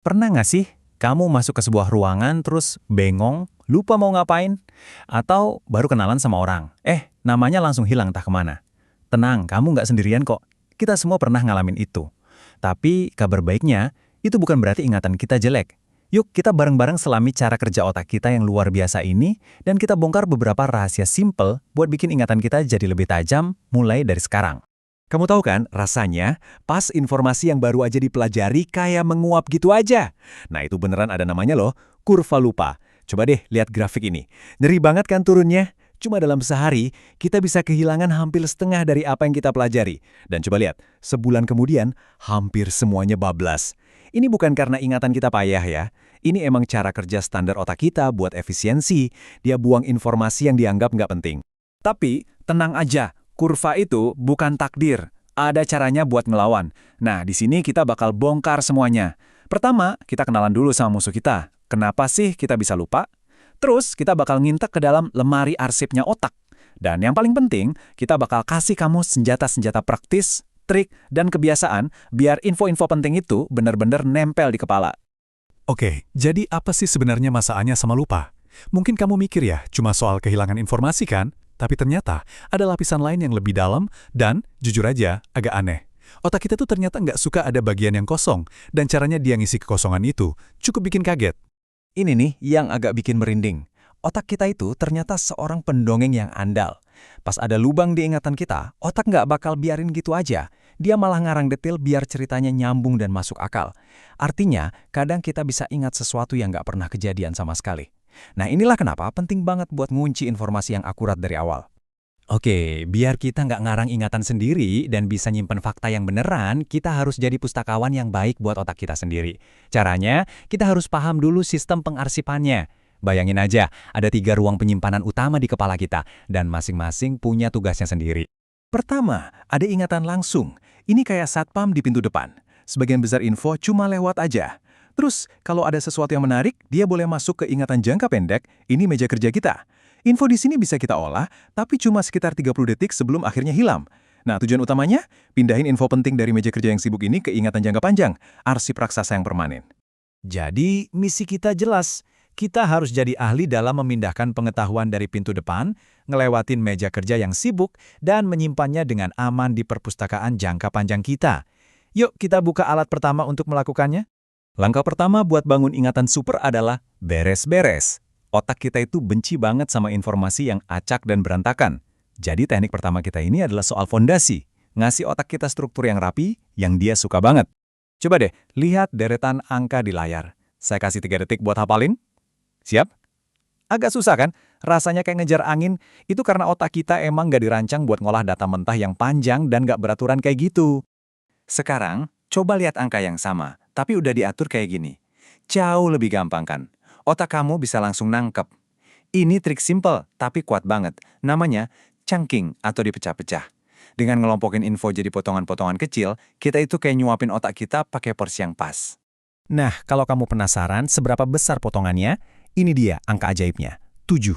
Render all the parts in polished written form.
Pernah nggak sih kamu masuk ke sebuah ruangan terus bengong, lupa mau ngapain? Atau baru kenalan sama orang, namanya langsung hilang entah kemana? Tenang, kamu nggak sendirian kok. Kita semua pernah ngalamin itu. Tapi kabar baiknya, itu bukan berarti ingatan kita jelek. Yuk kita bareng-bareng selami cara kerja otak kita yang luar biasa ini, dan kita bongkar beberapa rahasia simple buat bikin ingatan kita jadi lebih tajam mulai dari sekarang. Kamu tahu kan, rasanya pas informasi yang baru aja dipelajari kayak menguap gitu aja. Nah itu beneran ada namanya loh, kurva lupa. Coba deh lihat grafik ini. Nyeri banget kan turunnya? Cuma dalam sehari, kita bisa kehilangan hampir setengah dari apa yang kita pelajari. Dan coba lihat, sebulan kemudian, hampir semuanya bablas. Ini bukan karena ingatan kita payah ya. Ini emang cara kerja standar otak kita buat efisiensi. Dia buang informasi yang dianggap nggak penting. Tapi, tenang aja. Kurva itu bukan takdir. Ada caranya buat ngelawan. Nah, di sini kita bakal bongkar semuanya. Pertama, kita kenalan dulu sama musuh kita. Kenapa sih kita bisa lupa? Terus, kita bakal ngintek ke dalam lemari arsipnya otak. Dan yang paling penting, kita bakal kasih kamu senjata-senjata praktis, trik, dan kebiasaan biar info-info penting itu benar-benar nempel di kepala. Oke, jadi apa sih sebenarnya masalahnya sama lupa? Mungkin kamu mikir ya, cuma soal kehilangan informasi kan? Tapi ternyata ada lapisan lain yang lebih dalam dan, jujur aja, agak aneh. Otak kita tuh ternyata nggak suka ada bagian yang kosong, dan caranya dia ngisi kekosongan itu cukup bikin kaget. Ini nih yang agak bikin merinding. Otak kita itu ternyata seorang pendongeng yang andal. Pas ada lubang di ingatan kita, otak nggak bakal biarin gitu aja. Dia malah ngarang detail biar ceritanya nyambung dan masuk akal. Artinya, kadang kita bisa ingat sesuatu yang nggak pernah kejadian sama sekali. Nah inilah kenapa penting banget buat ngunci informasi yang akurat dari awal. Oke, biar kita nggak ngarang ingatan sendiri dan bisa nyimpen fakta yang beneran, kita harus jadi pustakawan yang baik buat otak kita sendiri. Caranya, kita harus paham dulu sistem pengarsipannya. Bayangin aja, ada 3 ruang penyimpanan utama di kepala kita, dan masing-masing punya tugasnya sendiri. Pertama, ada ingatan langsung. Ini kayak satpam di pintu depan. Sebagian besar info cuma lewat aja. Terus, kalau ada sesuatu yang menarik, dia boleh masuk ke ingatan jangka pendek, ini meja kerja kita. Info di sini bisa kita olah, tapi cuma sekitar 30 detik sebelum akhirnya hilang. Nah, tujuan utamanya, pindahin info penting dari meja kerja yang sibuk ini ke ingatan jangka panjang, arsip raksasa yang permanen. Jadi, misi kita jelas. Kita harus jadi ahli dalam memindahkan pengetahuan dari pintu depan, ngelewatin meja kerja yang sibuk, dan menyimpannya dengan aman di perpustakaan jangka panjang kita. Yuk, kita buka alat pertama untuk melakukannya. Langkah pertama buat bangun ingatan super adalah beres-beres. Otak kita itu benci banget sama informasi yang acak dan berantakan. Jadi teknik pertama kita ini adalah soal fondasi. Ngasih otak kita struktur yang rapi, yang dia suka banget. Coba deh, lihat deretan angka di layar. Saya kasih 3 detik buat hafalin. Siap? Agak susah kan? Rasanya kayak ngejar angin. Itu karena otak kita emang nggak dirancang buat ngolah data mentah yang panjang dan nggak beraturan kayak gitu. Sekarang, coba lihat angka yang sama, tapi udah diatur kayak gini. Jauh lebih gampang kan? Otak kamu bisa langsung nangkep. Ini trik simple, tapi kuat banget. Namanya chunking atau dipecah-pecah. Dengan ngelompokin info jadi potongan-potongan kecil, kita itu kayak nyuapin otak kita pakai porsi yang pas. Nah, kalau kamu penasaran seberapa besar potongannya, ini dia angka ajaibnya, 7.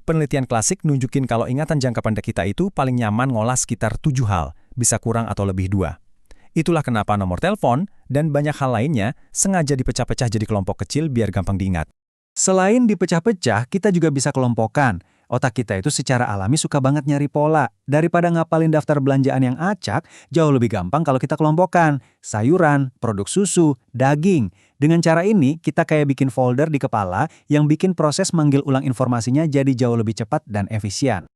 Penelitian klasik nunjukin kalau ingatan jangka pendek kita itu paling nyaman ngolah sekitar 7 hal, bisa kurang atau lebih 2. Itulah kenapa nomor telepon dan banyak hal lainnya sengaja dipecah-pecah jadi kelompok kecil biar gampang diingat. Selain dipecah-pecah, kita juga bisa kelompokkan. Otak kita itu secara alami suka banget nyari pola. Daripada ngapalin daftar belanjaan yang acak, jauh lebih gampang kalau kita kelompokkan. Sayuran, produk susu, daging. Dengan cara ini, kita kayak bikin folder di kepala yang bikin proses manggil ulang informasinya jadi jauh lebih cepat dan efisien.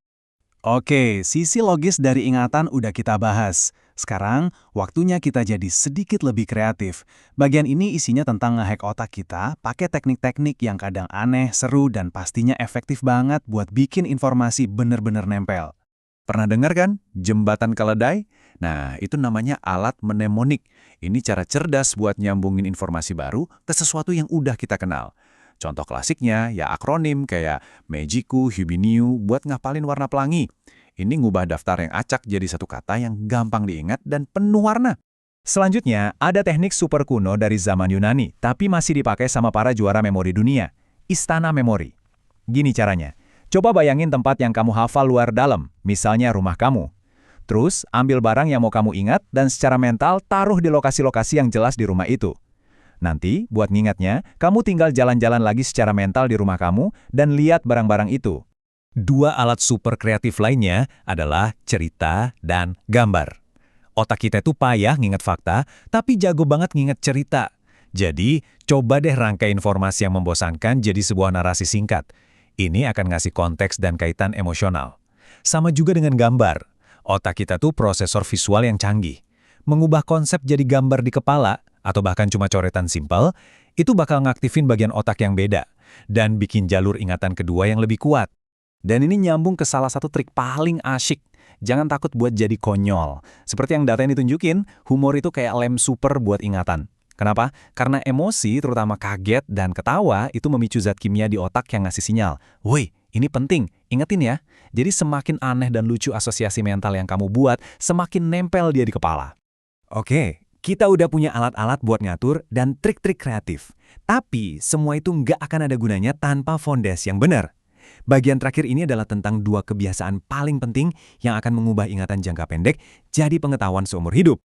Oke, sisi logis dari ingatan udah kita bahas. Sekarang, waktunya kita jadi sedikit lebih kreatif. Bagian ini isinya tentang nge-hack otak kita, pakai teknik-teknik yang kadang aneh, seru, dan pastinya efektif banget buat bikin informasi bener-bener nempel. Pernah dengar kan? Jembatan keledai? Nah, itu namanya alat mnemonik. Ini cara cerdas buat nyambungin informasi baru ke sesuatu yang udah kita kenal. Contoh klasiknya ya akronim kayak Mejiku, Hubiniu buat ngapalin warna pelangi. Ini ngubah daftar yang acak jadi satu kata yang gampang diingat dan penuh warna. Selanjutnya, ada teknik super kuno dari zaman Yunani, tapi masih dipakai sama para juara memori dunia. Istana memori. Gini caranya. Coba bayangin tempat yang kamu hafal luar dalam, misalnya rumah kamu. Terus, ambil barang yang mau kamu ingat dan secara mental taruh di lokasi-lokasi yang jelas di rumah itu. Nanti, buat ngingatnya, kamu tinggal jalan-jalan lagi secara mental di rumah kamu dan lihat barang-barang itu. Dua alat super kreatif lainnya adalah cerita dan gambar. Otak kita tuh payah nginget fakta, tapi jago banget nginget cerita. Jadi, coba deh rangkai informasi yang membosankan jadi sebuah narasi singkat. Ini akan ngasih konteks dan kaitan emosional. Sama juga dengan gambar. Otak kita tuh prosesor visual yang canggih. Mengubah konsep jadi gambar di kepala, atau bahkan cuma coretan simpel, itu bakal ngaktifin bagian otak yang beda, dan bikin jalur ingatan kedua yang lebih kuat. Dan ini nyambung ke salah satu trik paling asyik. Jangan takut buat jadi konyol. Seperti yang data ini tunjukin, humor itu kayak lem super buat ingatan. Kenapa? Karena emosi, terutama kaget dan ketawa, itu memicu zat kimia di otak yang ngasih sinyal. Woi, ini penting, ingetin ya. Jadi semakin aneh dan lucu asosiasi mental yang kamu buat, semakin nempel dia di kepala. Oke, kita udah punya alat-alat buat ngatur dan trik-trik kreatif. Tapi, semua itu nggak akan ada gunanya tanpa fondasi yang benar. Bagian terakhir ini adalah tentang dua kebiasaan paling penting yang akan mengubah ingatan jangka pendek jadi pengetahuan seumur hidup.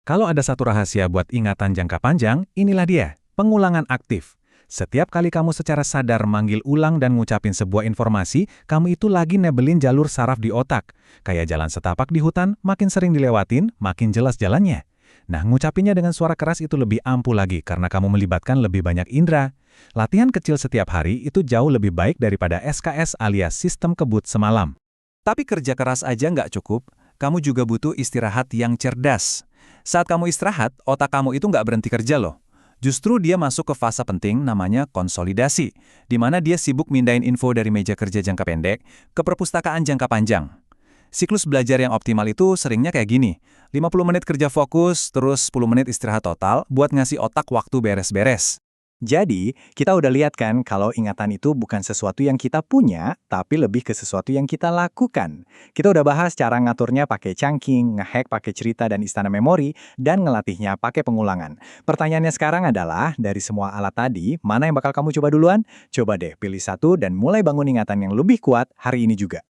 Kalau ada satu rahasia buat ingatan jangka panjang, inilah dia, pengulangan aktif. Setiap kali kamu secara sadar manggil ulang dan ngucapin sebuah informasi, kamu itu lagi nebelin jalur saraf di otak. Kayak jalan setapak di hutan, makin sering dilewatin, makin jelas jalannya. Nah, ngucapinnya dengan suara keras itu lebih ampuh lagi karena kamu melibatkan lebih banyak indera. Latihan kecil setiap hari itu jauh lebih baik daripada SKS alias sistem kebut semalam. Tapi kerja keras aja nggak cukup, kamu juga butuh istirahat yang cerdas. Saat kamu istirahat, otak kamu itu nggak berhenti kerja loh. Justru dia masuk ke fase penting namanya konsolidasi, di mana dia sibuk mindahin info dari meja kerja jangka pendek ke perpustakaan jangka panjang. Siklus belajar yang optimal itu seringnya kayak gini, 50 menit kerja fokus, terus 10 menit istirahat total buat ngasih otak waktu beres-beres. Jadi, kita udah lihat kan kalau ingatan itu bukan sesuatu yang kita punya, tapi lebih ke sesuatu yang kita lakukan. Kita udah bahas cara ngaturnya pakai chunking, ngehack pakai cerita dan istana memori, dan ngelatihnya pakai pengulangan. Pertanyaannya sekarang adalah, dari semua alat tadi, mana yang bakal kamu coba duluan? Coba deh pilih satu dan mulai bangun ingatan yang lebih kuat hari ini juga.